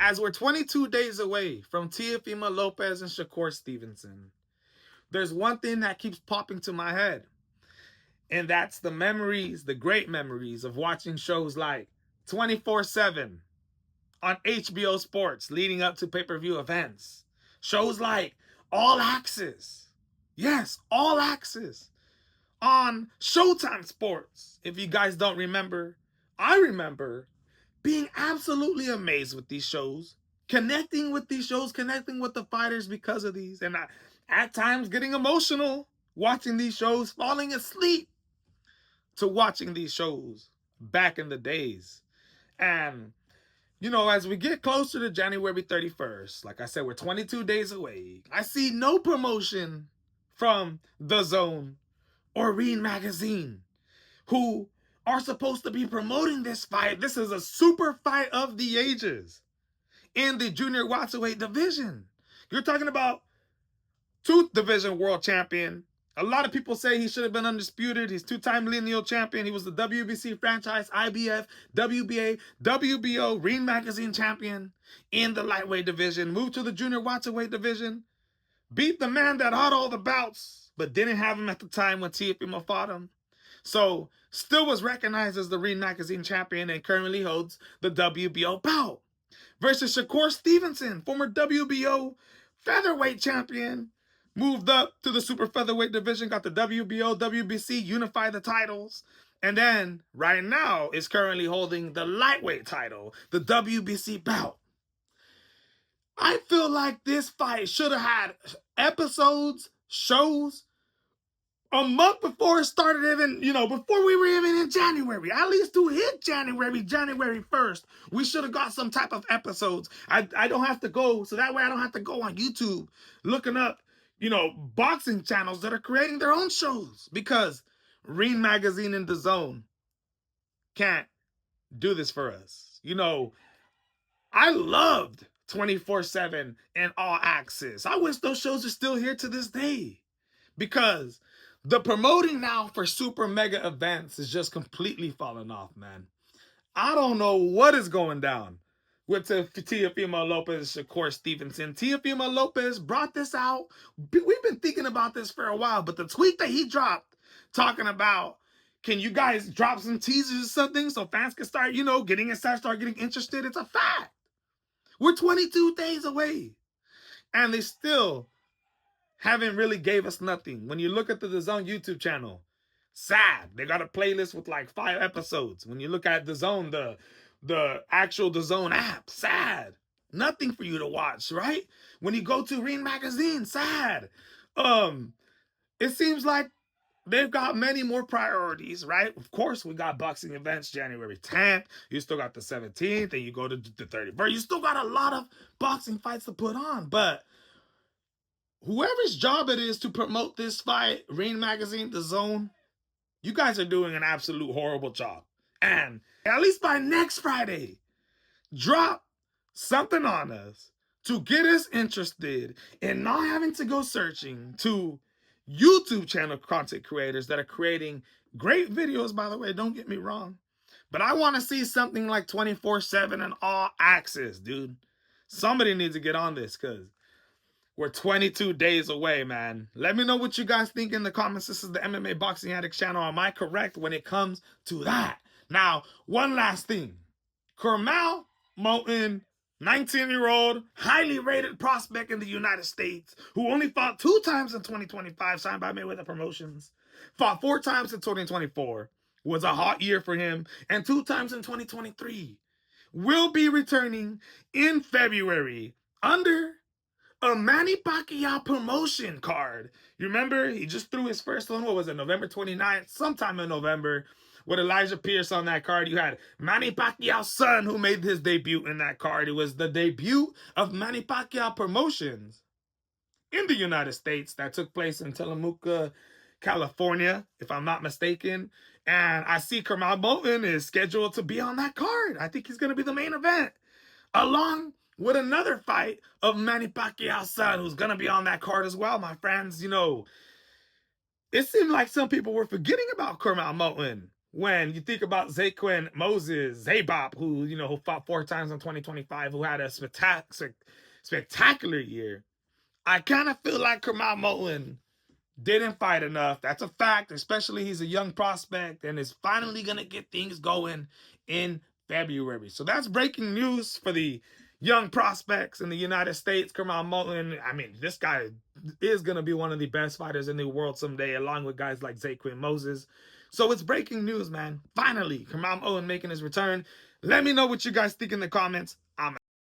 as we're 22 days away from Teofimo Lopez and Shakur Stevenson, there's one thing that keeps popping to my head. And that's the memories, the great memories of watching shows like 24/7 on HBO Sports leading up to pay-per-view events. Shows like All Access. Yes, All Access on Showtime Sports. If you guys don't remember, I remember being absolutely amazed with these shows, connecting with these shows, connecting with the fighters because of these, and at times getting emotional watching these shows, falling asleep to watching these shows back in the days. And, you know, as we get closer to January 31st, like I said, we're 22 days away. I see no promotion from DAZN or Ring Magazine, who are supposed to be promoting this fight. This is a super fight of the ages in the junior welterweight division. You're talking about two division world champion. A lot of people say he should have been undisputed. He's two-time lineal champion. He was the WBC franchise, IBF, WBA, WBO, Ring Magazine champion in the lightweight division. Moved to the junior welterweight division. Beat the man that had all the bouts, but didn't have him at the time when Teofimo fought him. So, still was recognized as the Ring Magazine champion and currently holds the WBO bout. Versus Shakur Stevenson, former WBO featherweight champion. Moved up to the super featherweight division, got the WBO, WBC, unified the titles. And then, right now, is currently holding the lightweight title, the WBC bout. I feel like this fight should have had episodes, shows, a month before it started, even, you know, before we were even in January. At least to hit January 1st, we should have got some type of episodes. I don't have to go, so that way I don't have to go on YouTube looking up, you know, boxing channels that are creating their own shows, because Ring Magazine and DAZN can't do this for us. You know, I loved 24/7 and All Access. I wish those shows are still here to this day, because the promoting now for super mega events is just completely falling off, man. I don't know what is going down with Teofimo Lopez, Shakur Stevenson. Teofimo Lopez brought this out. We've been thinking about this for a while, but the tweet that he dropped talking about, can you guys drop some teasers or something so fans can start, you know, getting excited, start getting interested? It's a fact. We're 22 days away, and they still haven't really gave us nothing. When you look at the DAZN YouTube channel, sad. They got a playlist with like 5 episodes. When you look at DAZN, the actual DAZN app, sad. Nothing for you to watch, right? When you go to Ring Magazine, sad. It seems like they've got many more priorities, right? Of course, we got boxing events January 10th. You still got the 17th, and you go to the 31st. You still got a lot of boxing fights to put on, but whoever's job it is to promote this fight, Ring Magazine, DAZN, you guys are doing an absolute horrible job. And at least by next Friday, drop something on us to get us interested in not having to go searching to YouTube channel content creators that are creating great videos, by the way, don't get me wrong. But I want to see something like 24/7 and All Access, dude. Somebody needs to get on this, because we're 22 days away, man. Let me know what you guys think in the comments. This is the MMA Boxing Addicts channel. Am I correct when it comes to that? Now, one last thing. Curmel Moton, 19-year-old, highly rated prospect in the United States, who only fought 2 times in 2025, signed by Mayweather Promotions. Fought 4 times in 2024. Was a hot year for him. And 2 times in 2023. Will be returning in February under a Manny Pacquiao promotion card. You remember, he just threw his first one, what was it, November 29th? Sometime in November, with Elijah Pierce on that card. You had Manny Pacquiao's son who made his debut in that card. It was the debut of Manny Pacquiao Promotions in the United States that took place in Tillamook, California, if I'm not mistaken. And I see Curmel Moton is scheduled to be on that card. I think he's going to be the main event, along with another fight of Manny Pacquiao's son, who's going to be on that card as well, my friends. You know, it seemed like some people were forgetting about Curmel Moton when you think about Zaquin Moses, Zabop, who, you know, who fought 4 times in 2025, who had a spectacular year, I kind of feel like Curmel Moton didn't fight enough. That's a fact, especially he's a young prospect and is finally going to get things going in February. So that's breaking news for the young prospects in the United States. Curmel Moton, I mean, this guy is going to be one of the best fighters in the world someday, along with guys like Zaquin Moses. So it's breaking news, man. Finally, Curmel Moton making his return. Let me know what you guys think in the comments.